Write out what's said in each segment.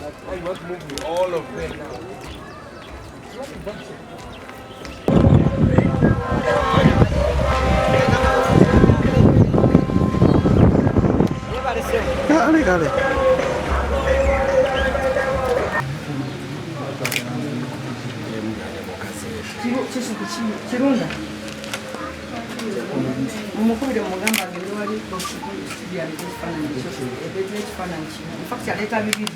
Oh, you want to move with all of them now? Got it. Mukubire mugamba ngendo wali kusidia ekifaananyi ekyo ebyo ekifaananyi kino in fact aleeta bibiri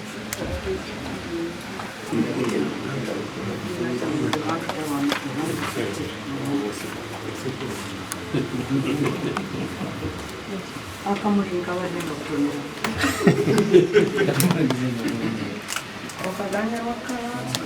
akamuli nkabadde ngakutonera okaganya wakalaati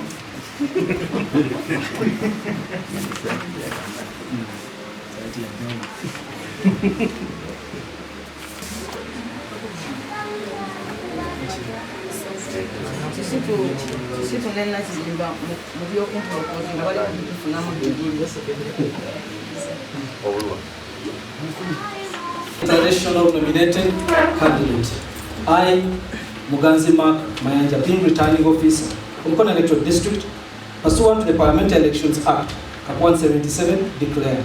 Kisitu nena kizimba mu byokunkozi nga bali kufunamu Declaration of nominated candidate. I, Muganzi Mark Mayanja, being returning officer from Mkono Electoral District, pursuant to the Parliamentary Elections Act, Cap 177, declare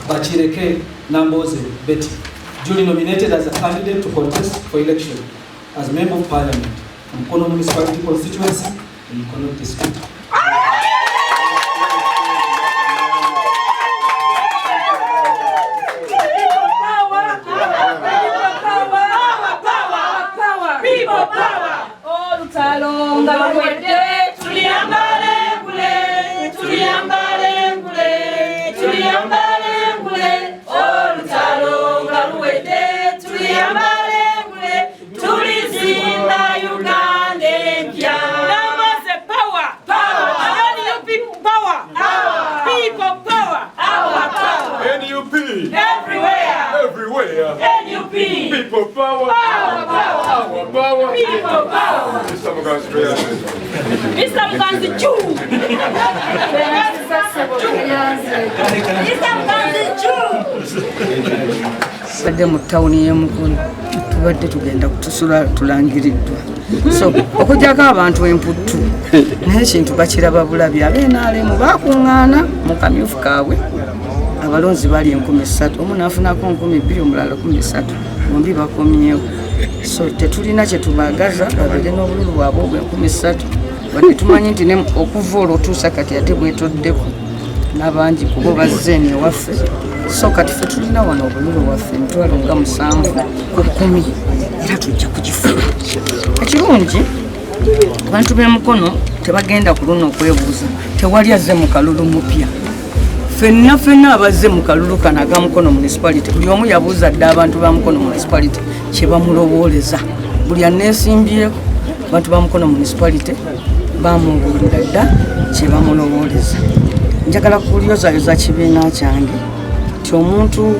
Bachireke Namboze Betty duly nominated as a candidate to contest for election as Member of Parliament from Mkono Municipality Constituency in Mkono District. People power, power, power, people power. Mr. Muganzi Jew. Badde mu tawuni y'Emukono tubadde tugenda kutusula tulangiriddwa so okujjako abantu emputtu naye ekintu bakiraba bulabi ab'NRM bakuŋŋaana mu kamyufu kaabwe abalonzi bali 3,000 omu n'afunako 2,000 omulala 13,000 bombi bakomyewo so tetulina kye tubaagaza babere n'obululu bwabwe obw 3,000 wadde tumanyi nti okuva olwo otuusa kati ate bwetoddeko n'abangi kubo bazze eno ewaffe so kati ffe tulina wano obululu waffe 7,000 ku 10 era tujja kugifuna ekirungi abantu b'Emukono tebagenda ku luno okwebuuza tewali azze mu kalulu mupya ffenna abazze mu kalulu kano aga Mukono municipality buli omu yabuuza dda abantu ba Mukono municipality kye bamulowooleza buli aneesimbyeko abantu ba Mukono municipality bamubuulira dda kye bamulowooleza njagala kulyozayoza kibiina kyange ti omuntu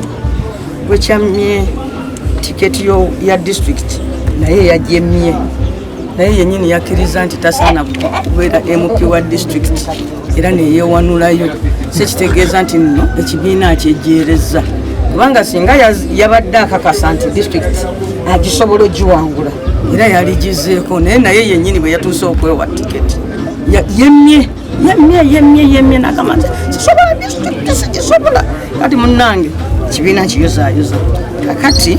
gwe kyammye tiketi ya district naye yajjemmye naye yennyini yakkiriza nti tasaana kubeera MP wa district era neyeewanulayo sekitegeeza nti nno ekibiina kyejjeereza kubanga singa yabadde akakasa nti district agisobola ogiwangula era yaligizeeko naye yennyini bwe yatuuse okwewa tiketi yemmye nagamba nti sisobola district sigisobola kati munnange ekibiina kiyozaayoza kakati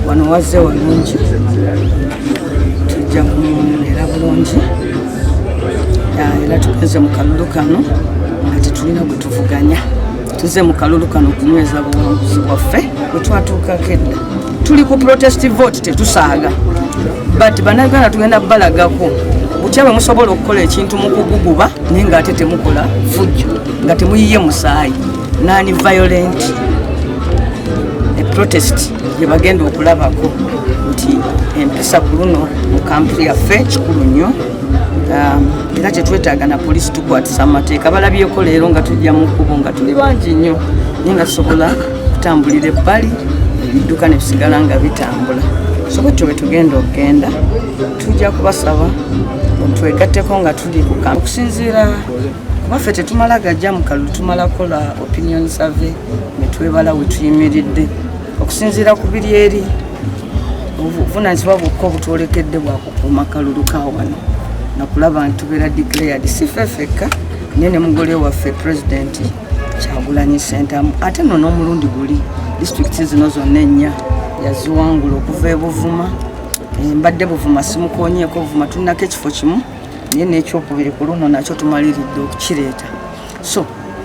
wano wazze walungi tujja kumunera bulungi era tugenze mu kalulu kano nga tetulina gwe tuvuganya tuzze mu kalulu kano okunyweza buwanguzi bwaffe bwe twatuukako edda tuli ku protest vote tetusaaga but bannayuganda tugenda balagako butya bwe musobola okukola ekintu mu kuguguba naye ng'ate temukola fujjo nga temuyiye musaayi nani violent protest gye bagenda okulabako nti empisa ku luno mu kampu yaffe kikulu nnyo era kyetwetaaga na poliisi tukwatisa amateeka balabyeko leero nga tujja mu kkubo nga tuli bangi nnyo naye nga tusobola kutambulira ebbali ebidduka ne bisigala nga bitambula so bwetyo bwe tugenda okugenda tujja kubasaba twegatteko nga tuli ku kampu okusinziira kubaffe tetumala gajja mu kalulu tumala kola opinion survey ne twebala we tuyimiridde okusinziira ku biri eri obuvunaanyizibwa bwokka obutwolekedde bwakukuuma kalulu ka wano nakulaba nti tubeera declared si ffe ffekka naye ne mugole waffe pulezidenti Kyagulanyi Ssentamu ate nno n'omulundi guli disitulikiti zino zonna ennya yaziwangula okuva e Buvuma mbadde Buvuma simukoonyeeko Buvuma tulinako ekifo kimu naye n'ekyokubiri ku luno nakyo tumaliridde okukireeta so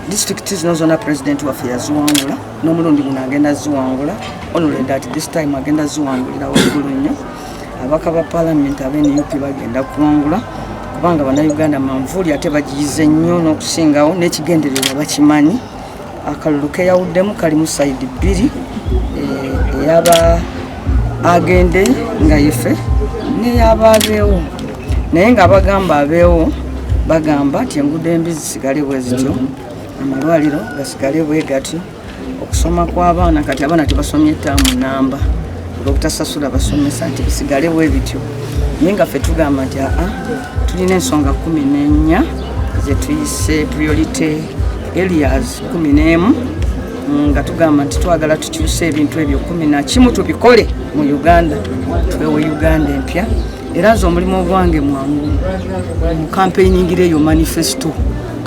disitulikiti zino zonna pulezidenti waffe yaziwangula n'omulundi guno agenda ziwangula onoleda ati this time agenda ziwangulira waggulu nnyo abaka ba paalamenti ab'NUP bagenda kuwangula kubanga bannayuganda manvuuli ate bagiyize nnyo n'okusingawo n'ekigendererwa bakimanyi akalulu keyawuddemu kalimu sayidi bbiri eyaba agende nga ife n'eyaba abeewo naye nga bagamba abeewo bagamba nti enguudo embi zisigale bwe zityo amalwaliro gasigale bwe gatyo okusoma kw'abaana kati abaana tebasomye ttaamu namba olw'obutasasula basomesa nti bisigale bwe bityo naye nga ffe tugamba nti tulina ensonga 14 ze tuyise priority areas 11 nga tugamba nti twagala tukyuse ebintu ebyo 11 tubikole mu Uganda twewe Uganda empya era nze omulimu gwange mwangu mu campaigningira eyo manifesto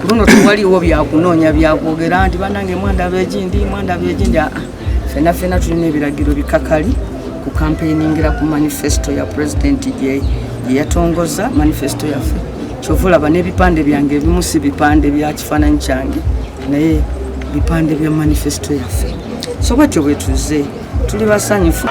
luno tewaliwo byakunoonya byakwogera nti banange mwandaba egindi fena tulina ebiragiro bikakali ku campaigningira ku manifesto ya pulezidenti gye yatongoza manifesto yaffe kyova olaba n'ebipande byange ebimu si bipande bya kifaananyi kyange naye bipande bya manifesto yaffe so bwetyo bwe tuze tuli basanyufu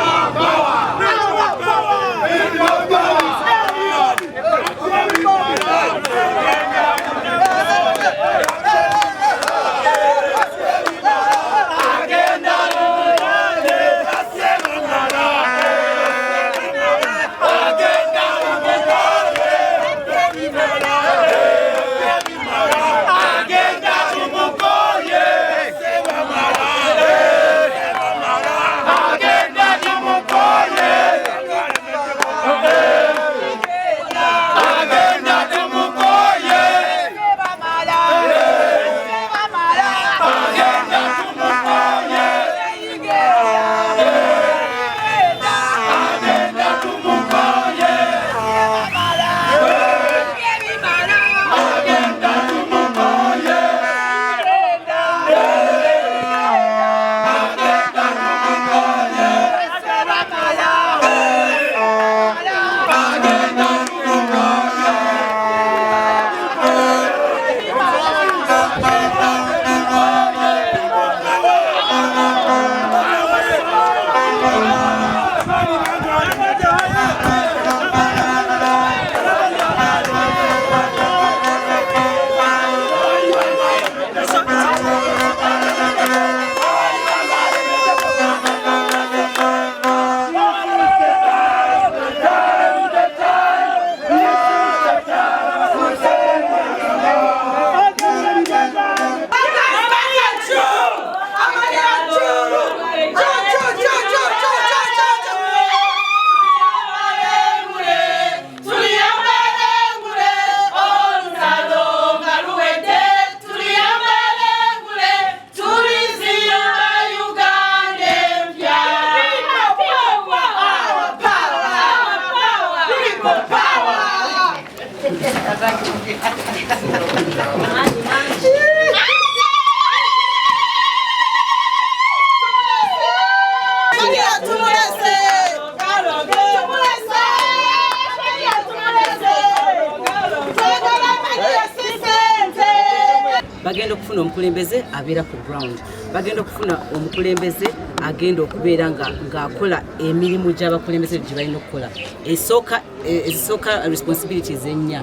bagenda okufuna omukulembeze abeera ku ground bagenda okufuna omukulembeze agenda okubeera ng'akola emirimu gy'abakulembeze gye balina okukola ezisooka responsibilities ennya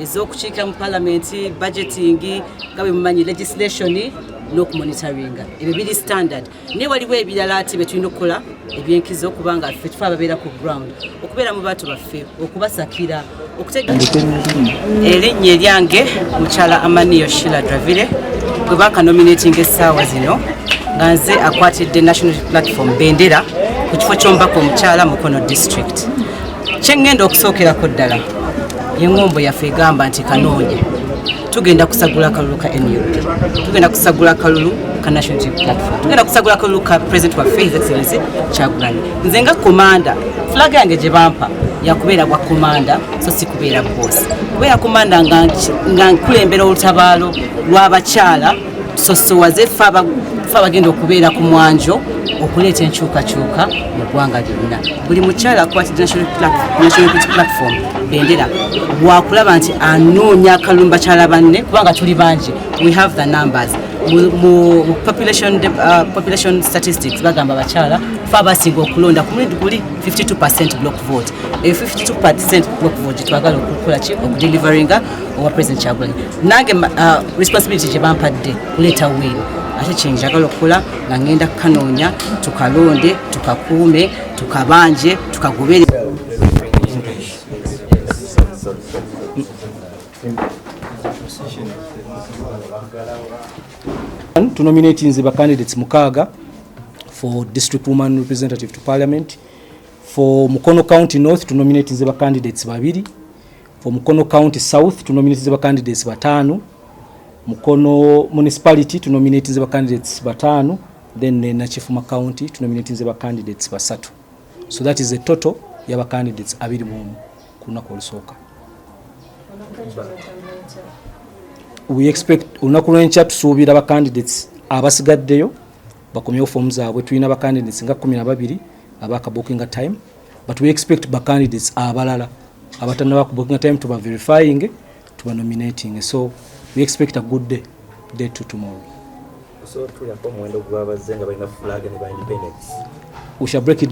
ez'okukiika mu palamenti budgeting nga bwe mumanyi legislation n'okumonitoringa ebyo biri standard naye waliwo ebirala ati bye tulina okukola ebyenkizo okubanga ffe tufe ababeera ku ground okubeera mu bantu baffe okubasakira erinnya eryange mukyala Amaniyo Sheila Dravile gwe bakanominating essaawa zino nga nze akwatidde national platform bendera ku kifo ky'omubaka omukyala Mukono district kyeŋŋenda okusookerako ddala y'engombo yaffe egamba nti kanoonya tugenda kusagula akalulu ka NUP, tugenda kusagula akalulu ka National Unity Platform, tugenda kusagula akalulu ka President wa His Excellency Kyagulanyi. Nze nga komanda flag yange gye bampa yakubeera bwa komanda so si kubeera boss. Kubeera komanda nga nkulembera olutabaalo lw'abakyala so waze fa bagenda okubeera ku mwanjo okuleeta enkyukakyuka mu ggwanga lyonna. Buli mukyala akwatidde National Unity Platform bendera wakulaba nti anoonya akalulu bakyala banne kubanga tuli bangi. We have the numbers. Mu population statistics bagamba bakyala fa abasinga okulonda ku mulindi guli 52% block vote. 52% block vote twagala okukola ki okudeliveranga owa President Kyagulanyi. Nange responsibility gye bampadde kuleeta win. Ate kye njagala okukola nga ngenda kukanoonya tukalonde tukakuume tukabanje tukagobere. To nominate the candidates Mukaga for District Woman Representative to Parliament. For Mukono County North to nominate the candidates Babiri. For Mukono County South to nominate the candidates Batano. Mukono Municipality to nominate the candidates Batano. Then Nachifuma County to nominate the candidates Basatu. So that is the total of candidates Abiri Mumu Kuna Kolisoka. We expect unakulencha tusuubira aba candidates abasigaddeyo bakomyewo forms zaabwe. Tulina aba candidates nga 12 abaka booking time, but we expect ba candidates abalala abatannaba ku booking time tuba verifying tuba nominating. So we expect a good day to tomorrow. So tulako mwendo gw'abazzenga balina flag ne ba independence. We shall break it